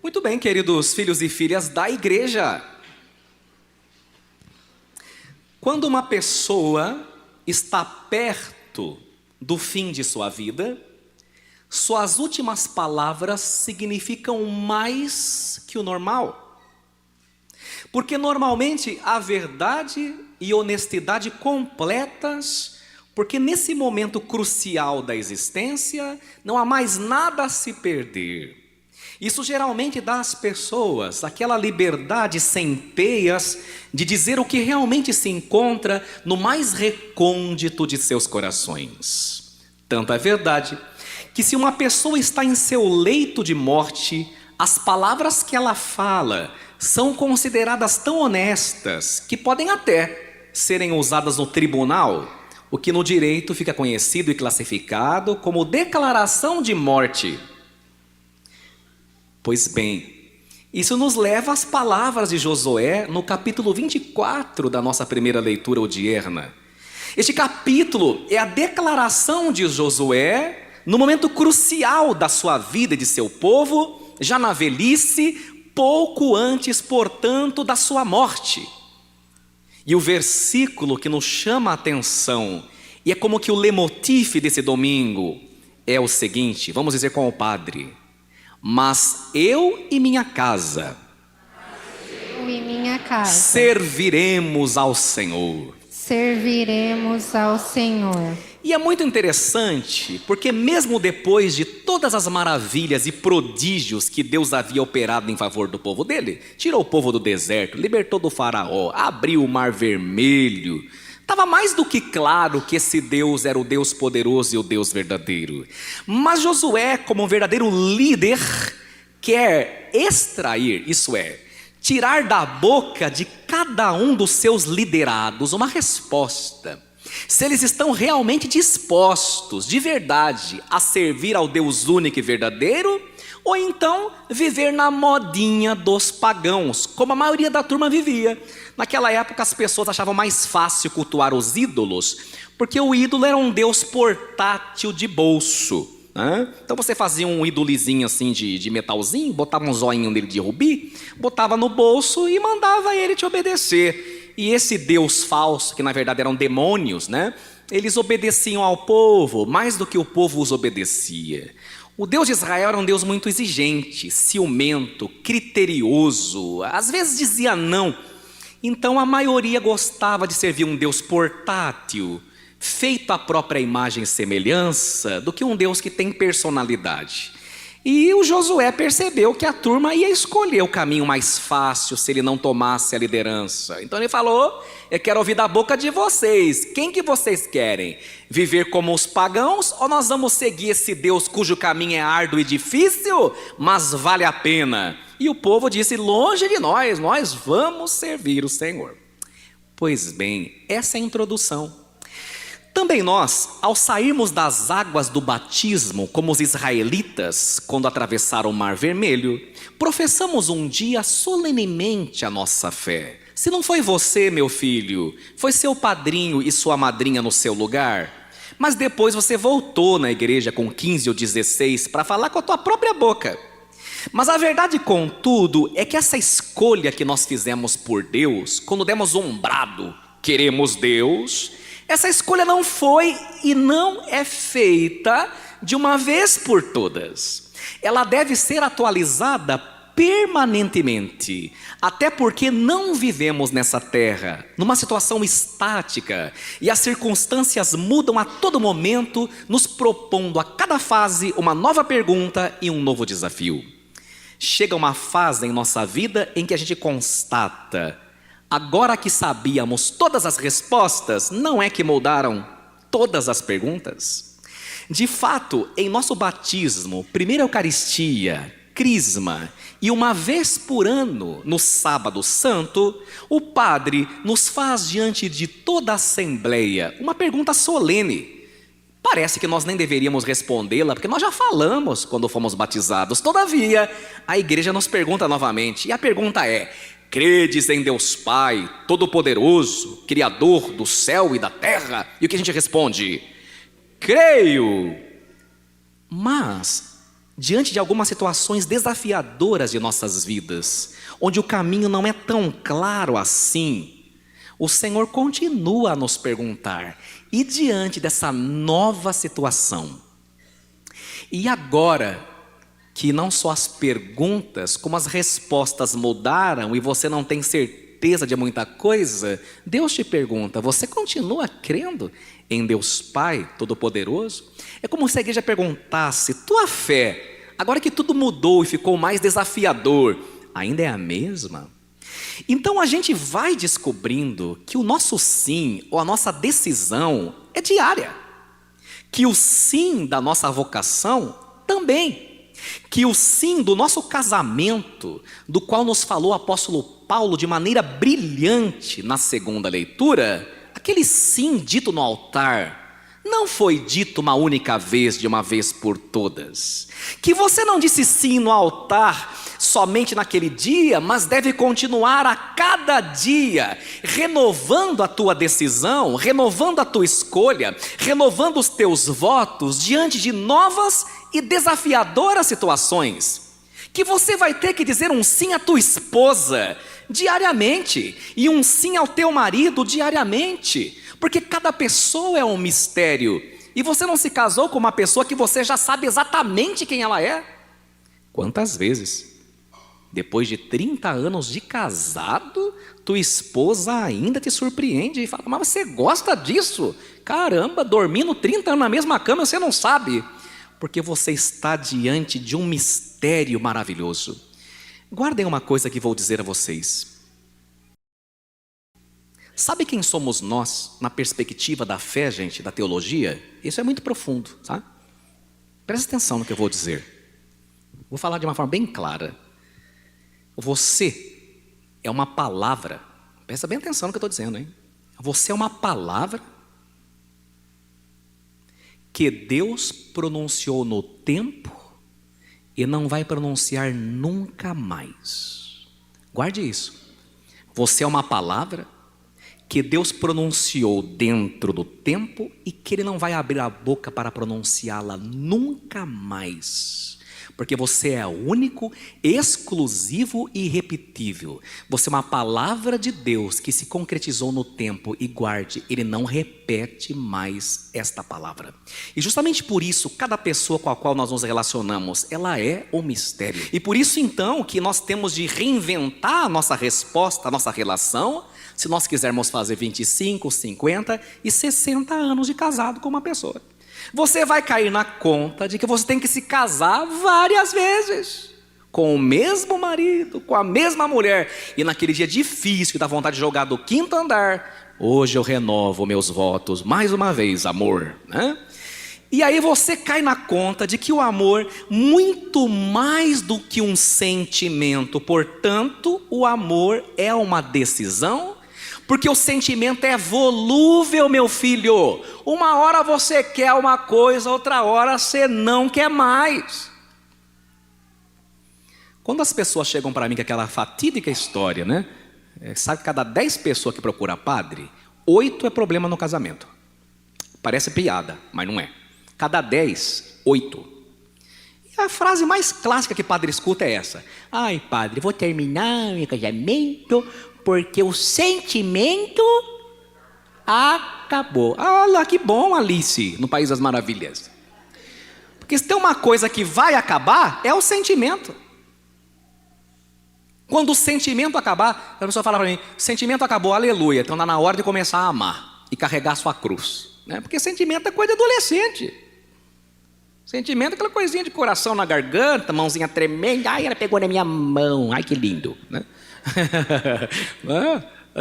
Muito bem, queridos filhos e filhas da igreja. Quando uma pessoa está perto do fim de sua vida, suas últimas palavras significam mais que o normal. Porque normalmente a verdade e honestidade completas, porque nesse momento crucial da existência, não há mais nada a se perder. Isso geralmente dá às pessoas aquela liberdade sem peias de dizer o que realmente se encontra no mais recôndito de seus corações. Tanto é verdade que se uma pessoa está em seu leito de morte, as palavras que ela fala são consideradas tão honestas que podem até serem usadas no tribunal, o que no direito fica conhecido e classificado como declaração de morte. Pois bem, isso nos leva às palavras de Josué no capítulo 24 da nossa primeira leitura odierna. Este capítulo é a declaração de Josué no momento crucial da sua vida e de seu povo, já na velhice, pouco antes, portanto, da sua morte. E o versículo que nos chama a atenção, e é como que o leitmotiv desse domingo, é o seguinte, vamos dizer com o padre: mas eu e minha casa serviremos ao Senhor. Serviremos ao Senhor. E é muito interessante, porque mesmo depois de todas as maravilhas e prodígios que Deus havia operado em favor do povo dele, tirou o povo do deserto, libertou do faraó, abriu o mar vermelho, estava mais do que claro que esse Deus era o Deus poderoso e o Deus verdadeiro. Mas Josué, como um verdadeiro líder, quer extrair, isso é, tirar da boca de cada um dos seus liderados uma resposta. Se eles estão realmente dispostos, de verdade, a servir ao Deus único e verdadeiro, ou então viver na modinha dos pagãos, como a maioria da turma vivia. Naquela época as pessoas achavam mais fácil cultuar os ídolos, porque o ídolo era um Deus portátil de bolso, né? Então você fazia um ídolozinho assim de metalzinho, botava um zoinho nele de rubi, botava no bolso e mandava ele te obedecer. E esse Deus falso, que na verdade eram demônios, né? Eles obedeciam ao povo, mais do que o povo os obedecia. O Deus de Israel era um Deus muito exigente, ciumento, criterioso, às vezes dizia não. Então a maioria gostava de servir um Deus portátil, feito à própria imagem e semelhança, do que um Deus que tem personalidade. E o Josué percebeu que a turma ia escolher o caminho mais fácil se ele não tomasse a liderança. Então ele falou: eu quero ouvir da boca de vocês, quem que vocês querem? Viver como os pagãos ou nós vamos seguir esse Deus cujo caminho é árduo e difícil, mas vale a pena? E o povo disse: longe de nós vamos servir o Senhor. Pois bem, essa é a introdução. Também nós, ao sairmos das águas do batismo, como os israelitas, quando atravessaram o Mar Vermelho, professamos um dia solenemente a nossa fé. Se não foi você, meu filho, foi seu padrinho e sua madrinha no seu lugar, mas depois você voltou na igreja com 15 ou 16 para falar com a tua própria boca. Mas a verdade, contudo, é que essa escolha que nós fizemos por Deus, quando demos um brado, queremos Deus, essa escolha não foi e não é feita de uma vez por todas. Ela deve ser atualizada permanentemente, até porque não vivemos nessa terra, numa situação estática, e as circunstâncias mudam a todo momento, nos propondo a cada fase uma nova pergunta e um novo desafio. Chega uma fase em nossa vida em que a gente constata: agora que sabíamos todas as respostas, não é que mudaram todas as perguntas? De fato, em nosso batismo, primeira Eucaristia, Crisma, e uma vez por ano, no Sábado Santo, o padre nos faz diante de toda a assembleia uma pergunta solene. Parece que nós nem deveríamos respondê-la, porque nós já falamos quando fomos batizados. Todavia, a igreja nos pergunta novamente, e a pergunta é: credes em Deus Pai, Todo-Poderoso, Criador do céu e da terra? E o que a gente responde? Creio. Mas diante de algumas situações desafiadoras de nossas vidas, onde o caminho não é tão claro assim, o Senhor continua a nos perguntar: e diante dessa nova situação? E agora que não só as perguntas, como as respostas mudaram e você não tem certeza de muita coisa, Deus te pergunta: você continua crendo em Deus Pai Todo-Poderoso? É como se a igreja perguntasse: tua fé, agora que tudo mudou e ficou mais desafiador, ainda é a mesma? Então a gente vai descobrindo que o nosso sim ou a nossa decisão é diária, que o sim da nossa vocação também, que o sim do nosso casamento, do qual nos falou o apóstolo Paulo de maneira brilhante na segunda leitura, aquele sim dito no altar, não foi dito uma única vez, de uma vez por todas. Que você não disse sim no altar somente naquele dia, mas deve continuar a cada dia, renovando a tua decisão, renovando a tua escolha, renovando os teus votos diante de novas e desafiadoras situações. Que você vai ter que dizer um sim à tua esposa diariamente e um sim ao teu marido diariamente, porque cada pessoa é um mistério e você não se casou com uma pessoa que você já sabe exatamente quem ela é. Quantas vezes, depois de 30 anos de casado, tua esposa ainda te surpreende e fala: mas você gosta disso? Caramba, dormindo 30 anos na mesma cama, você não sabe. Porque você está diante de um mistério maravilhoso. Guardem uma coisa que vou dizer a vocês. Sabe quem somos nós na perspectiva da fé, gente, da teologia? Isso é muito profundo, tá? Presta atenção no que eu vou dizer. Vou falar de uma forma bem clara. Você é uma palavra. Presta bem atenção no que eu estou dizendo, hein? Você é uma palavra que Deus pronunciou no tempo e não vai pronunciar nunca mais. Guarde isso. Você é uma palavra que Deus pronunciou dentro do tempo e que Ele não vai abrir a boca para pronunciá-la nunca mais. Porque você é único, exclusivo e irrepetível. Você é uma palavra de Deus que se concretizou no tempo. E guarde, Ele não repete mais esta palavra. E justamente por isso, cada pessoa com a qual nós nos relacionamos, ela é um mistério. E por isso então que nós temos de reinventar a nossa resposta, a nossa relação, se nós quisermos fazer 25, 50 e 60 anos de casado com uma pessoa. Você vai cair na conta de que você tem que se casar várias vezes, com o mesmo marido, com a mesma mulher. E naquele dia difícil, que dá vontade de jogar do 5º andar, hoje eu renovo meus votos, mais uma vez, amor, né? E aí você cai na conta de que o amor, muito mais do que um sentimento, portanto, o amor é uma decisão. Porque o sentimento é volúvel, meu filho. Uma hora você quer uma coisa, outra hora você não quer mais. Quando as pessoas chegam para mim com aquela fatídica história, né? Sabe que cada 10 pessoas que procura padre, 8 é problema no casamento. Parece piada, mas não é. Cada 10, 8. E a frase mais clássica que padre escuta é essa: ai, padre, vou terminar meu casamento porque o sentimento acabou. Olha que bom, Alice, no País das Maravilhas. Porque se tem uma coisa que vai acabar, é o sentimento. Quando o sentimento acabar, a pessoa fala para mim: sentimento acabou, aleluia. Então está na hora de começar a amar e carregar a sua cruz, né? Porque sentimento é coisa de adolescente. Sentimento é aquela coisinha de coração na garganta, mãozinha tremenda. Ai, ela pegou na minha mão, ai que lindo, né?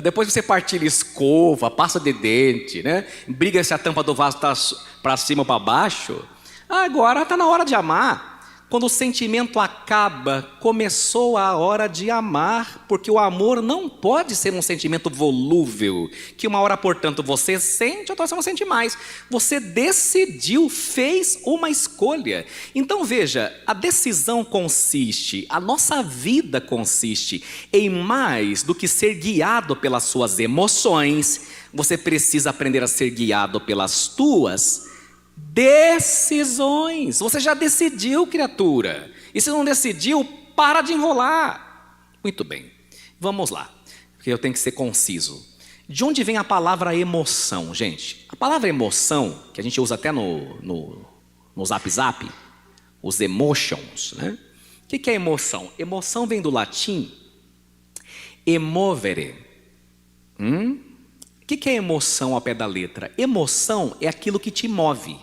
Depois você partilha escova, pasta de dente, né? Briga se a tampa do vaso está para cima ou para baixo. Agora está na hora de amar. Quando o sentimento acaba, começou a hora de amar, porque o amor não pode ser um sentimento volúvel, que uma hora, portanto, você sente, outra você não sente mais. Você decidiu, fez uma escolha. Então veja, a decisão consiste, a nossa vida consiste em mais do que ser guiado pelas suas emoções. Você precisa aprender a ser guiado pelas tuas Decisões. Você já decidiu, criatura. E se não decidiu, para de enrolar. Muito bem, vamos lá, porque eu tenho que ser conciso. De onde vem a palavra emoção, gente? A palavra emoção, que a gente usa até no Zap Zap, os emotions, né? O que é emoção? Emoção vem do latim emovere. O que é emoção ao pé da letra? Emoção é aquilo que te move.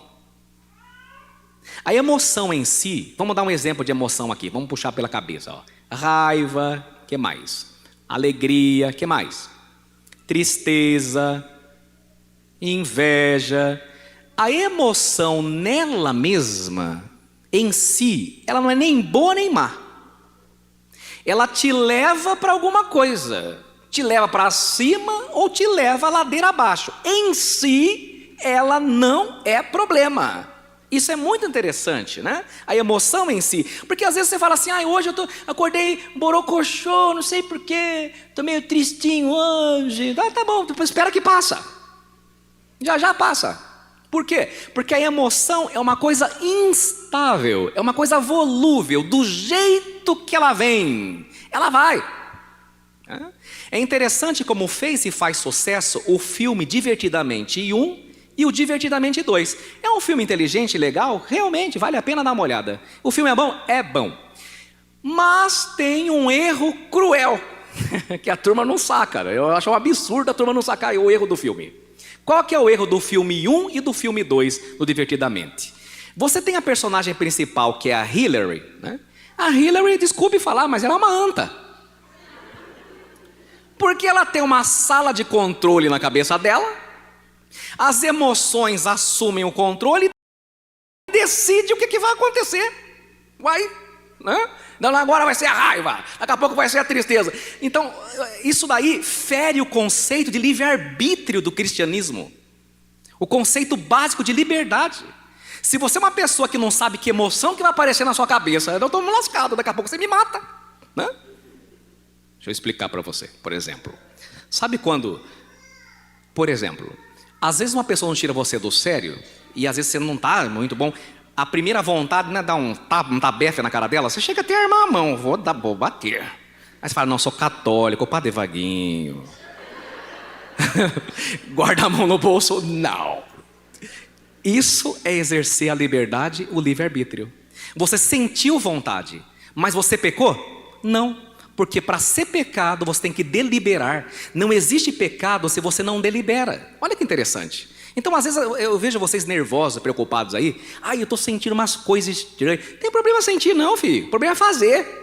A emoção em si, vamos dar um exemplo de emoção aqui, vamos puxar pela cabeça. Ó. Raiva, que mais? Alegria, que mais? Tristeza, inveja. A emoção nela mesma, em si, ela não é nem boa nem má. Ela te leva para alguma coisa, te leva para cima ou te leva a ladeira abaixo. Em si, ela não é problema. Isso é muito interessante, né? A emoção em si. Porque às vezes você fala assim, hoje eu acordei borocochô, não sei porquê, estou meio tristinho hoje. Tá bom, depois espera que passa. Já passa. Por quê? Porque a emoção é uma coisa instável, é uma coisa volúvel, do jeito que ela vem, ela vai. É interessante como fez e faz sucesso o filme Divertidamente 1 e o Divertidamente 2. É um filme inteligente, legal, realmente vale a pena dar uma olhada. O filme é bom? É bom. Mas tem um erro cruel, que a turma não saca. Eu acho um absurdo a turma não sacar o erro do filme. Qual que é o erro do filme 1 e do filme 2 do Divertidamente? Você tem a personagem principal, que é a Hillary, né? A Hillary, desculpe falar, mas ela é uma anta. Porque ela tem uma sala de controle na cabeça dela, as emoções assumem o controle e decide o que vai acontecer. Né? Então agora vai ser a raiva, daqui a pouco vai ser a tristeza. Então isso daí fere o conceito de livre-arbítrio do cristianismo, o conceito básico de liberdade. Se você é uma pessoa que não sabe que emoção que vai aparecer na sua cabeça, eu estou lascado, daqui a pouco você me mata, né? Deixa eu explicar para você, por exemplo. Sabe quando, por exemplo, às vezes uma pessoa não tira você do sério, e às vezes você não está muito bom, a primeira vontade não é dar um tabefe na cara dela, você chega até a armar a mão, vou bater. Aí você fala, não, sou católico, pá, devaguinho. Guarda a mão no bolso, não. Isso é exercer a liberdade, o livre-arbítrio. Você sentiu vontade, mas você pecou? Não, porque para ser pecado você tem que deliberar. Não existe pecado se você não delibera. Olha que interessante. Então às vezes eu vejo vocês nervosos, preocupados aí. Eu estou sentindo umas coisas estranhas. Não tem problema sentir não, filho, o problema é fazer.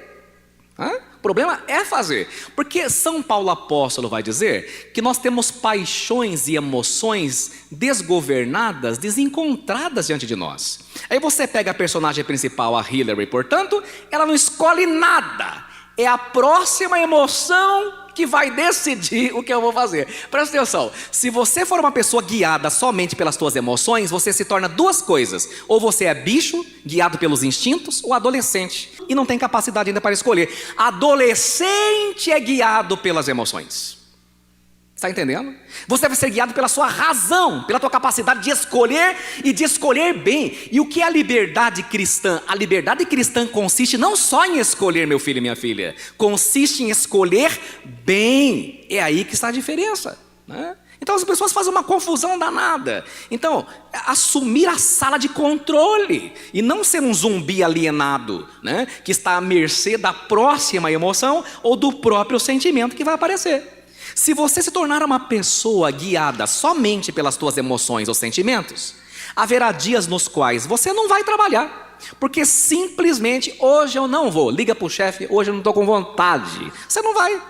O problema é fazer. Porque São Paulo apóstolo vai dizer que nós temos paixões e emoções desgovernadas, desencontradas diante de nós. Aí você pega a personagem principal, a Hillary, portanto, ela não escolhe nada. É a próxima emoção que vai decidir o que eu vou fazer. Presta atenção, se você for uma pessoa guiada somente pelas suas emoções, você se torna duas coisas. Ou você é bicho, guiado pelos instintos, ou adolescente, e não tem capacidade ainda para escolher. Adolescente é guiado pelas emoções. Está entendendo? Você deve ser guiado pela sua razão, pela tua capacidade de escolher e de escolher bem. E o que é a liberdade cristã? A liberdade cristã consiste não só em escolher, meu filho e minha filha, consiste em escolher bem. É aí que está a diferença, né? Então as pessoas fazem uma confusão danada. Então, assumir a sala de controle e não ser um zumbi alienado, né, que está à mercê da próxima emoção ou do próprio sentimento que vai aparecer. Se você se tornar uma pessoa guiada somente pelas suas emoções ou sentimentos, haverá dias nos quais você não vai trabalhar, porque simplesmente hoje eu não vou. Liga para o chefe, hoje eu não estou com vontade. Você não vai,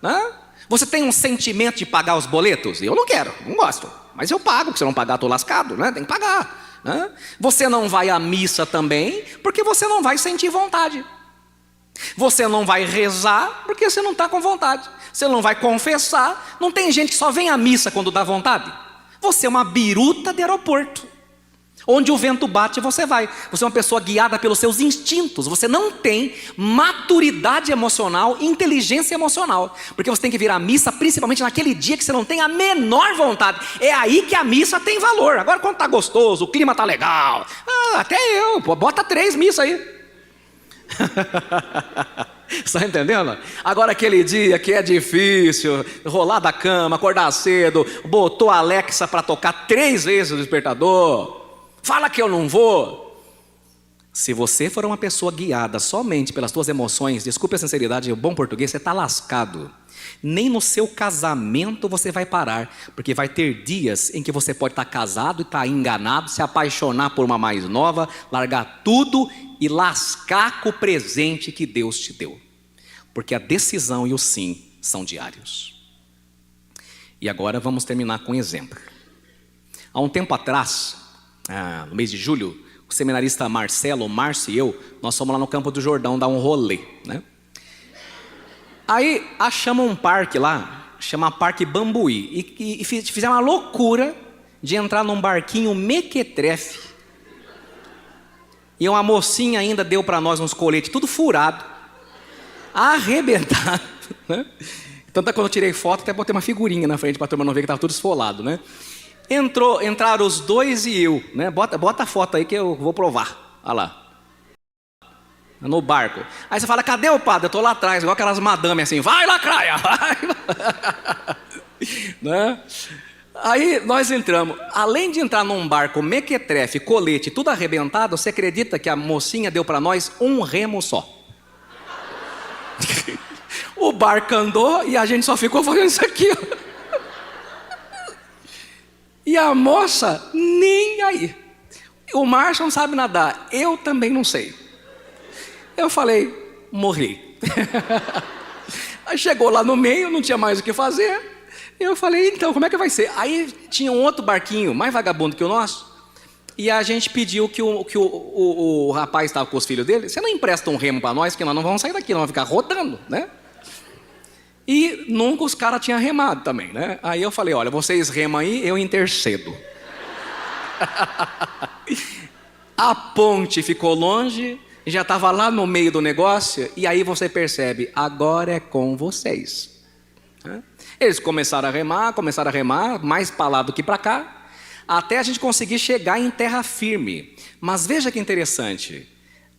né? Você tem um sentimento de pagar os boletos? Eu não quero, não gosto, mas eu pago, porque se eu não pagar estou lascado, né? Tem que pagar, né? Você não vai à missa também, porque você não vai sentir vontade. Você não vai rezar porque você não está com vontade. Você não vai confessar. Não tem gente que só vem à missa quando dá vontade. Você é uma biruta de aeroporto. Onde o vento bate, você vai. Você é uma pessoa guiada pelos seus instintos. Você não tem maturidade emocional, inteligência emocional. Porque você tem que vir à missa, principalmente naquele dia que você não tem a menor vontade. É aí que a missa tem valor. Agora quando está gostoso, o clima está legal. Até eu, bota 3 missas aí. Está entendendo? Agora aquele dia que é difícil, rolar da cama, acordar cedo, botou a Alexa para tocar 3 vezes o despertador, fala que eu não vou. Se você for uma pessoa guiada somente pelas suas emoções, desculpe a sinceridade, o bom português, você está lascado. Nem no seu casamento você vai parar, porque vai ter dias em que você pode estar casado e estar enganado, se apaixonar por uma mais nova, largar tudo e lascar com o presente que Deus te deu. Porque a decisão e o sim são diários. E agora vamos terminar com um exemplo. Há um tempo atrás, no mês de julho, o seminarista Marcelo, o Márcio e eu, nós fomos lá no Campo do Jordão dar um rolê, né? Aí achamos um parque lá, chama Parque Bambuí, e fizemos uma loucura de entrar num barquinho mequetrefe. E uma mocinha ainda deu para nós uns coletes tudo furado, arrebentado, né? Tanto é que quando eu tirei foto, até botei uma figurinha na frente para a turma não ver que estava tudo esfolado, né? Entraram os 2 e eu, né? Bota a foto aí que eu vou provar. Olha lá. No barco. Aí você fala, cadê o padre? Eu estou lá atrás, igual aquelas madames assim, vai lacraia, vai. Né? Aí nós entramos. Além de entrar num barco mequetrefe, colete, tudo arrebentado, você acredita que a mocinha deu para nós um remo só? O barco andou e a gente só ficou fazendo isso aqui, ó. E a moça nem aí. O Márcio não sabe nadar, eu também não sei. Eu falei, morri. Aí chegou lá no meio, não tinha mais o que fazer. Eu falei, então, como é que vai ser? Aí tinha um outro barquinho, mais vagabundo que o nosso. E a gente pediu que o rapaz estava com os filhos dele. Você não empresta um remo para nós, porque nós não vamos sair daqui, nós vamos ficar rodando, né? E nunca os caras tinham remado também, né? Aí eu falei, olha, vocês remam aí, eu intercedo. A ponte ficou longe, já estava lá no meio do negócio, e aí você percebe, agora é com vocês. Eles começaram a remar, mais para lá do que para cá, até a gente conseguir chegar em terra firme. Mas veja que interessante,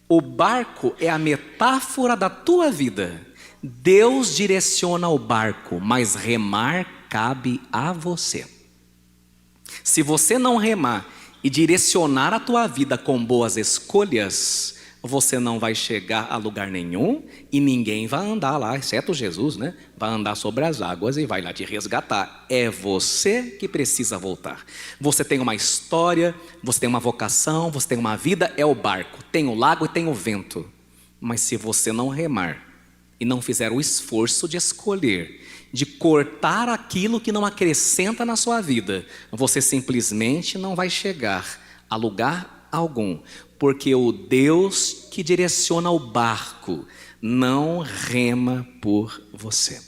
o barco é a metáfora da tua vida. Deus direciona o barco, mas remar cabe a você. Se você não remar e direcionar a tua vida com boas escolhas, você não vai chegar a lugar nenhum e ninguém vai andar lá, exceto Jesus, né? Vai andar sobre as águas e vai lá te resgatar. É você que precisa voltar. Você tem uma história, você tem uma vocação, você tem uma vida, é o barco. Tem o lago e tem o vento. Mas se você não remar e não fizer o esforço de escolher, de cortar aquilo que não acrescenta na sua vida, você simplesmente não vai chegar a lugar algum. Porque o Deus que direciona o barco não rema por você.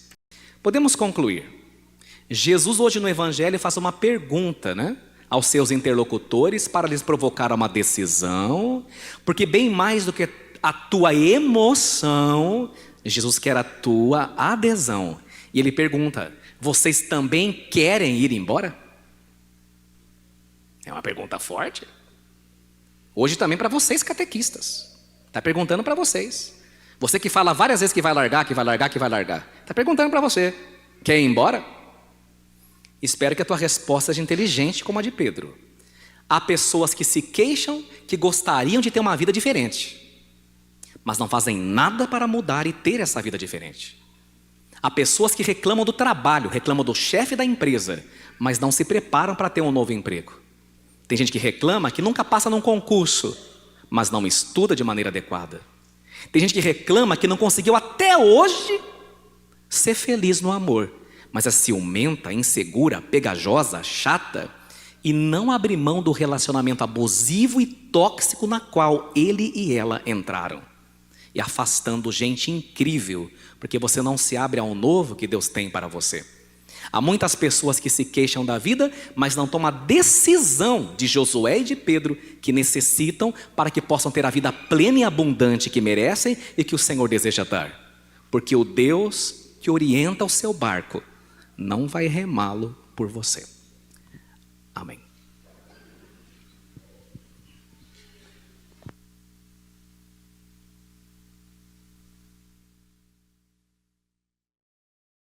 Podemos concluir. Jesus hoje no Evangelho faz uma pergunta, né, aos seus interlocutores para lhes provocar uma decisão. Porque bem mais do que a tua emoção, Jesus quer a tua adesão. E ele pergunta, vocês também querem ir embora? É uma pergunta forte. Hoje também para vocês catequistas. Está perguntando para vocês. Você que fala várias vezes que vai largar, que vai largar, que vai largar. Está perguntando para você. Quer ir embora? Espero que a tua resposta seja inteligente como a de Pedro. Há pessoas que se queixam que gostariam de ter uma vida diferente, mas não fazem nada para mudar e ter essa vida diferente. Há pessoas que reclamam do trabalho, reclamam do chefe da empresa, mas não se preparam para ter um novo emprego. Tem gente que reclama que nunca passa num concurso, mas não estuda de maneira adequada. Tem gente que reclama que não conseguiu até hoje ser feliz no amor, mas é ciumenta, insegura, pegajosa, chata e não abre mão do relacionamento abusivo e tóxico na qual ele e ela entraram. E afastando gente incrível, porque você não se abre ao novo que Deus tem para você. Há muitas pessoas que se queixam da vida, mas não tomam a decisão de Josué e de Pedro que necessitam para que possam ter a vida plena e abundante que merecem e que o Senhor deseja dar. Porque o Deus que orienta o seu barco não vai remá-lo por você. Amém.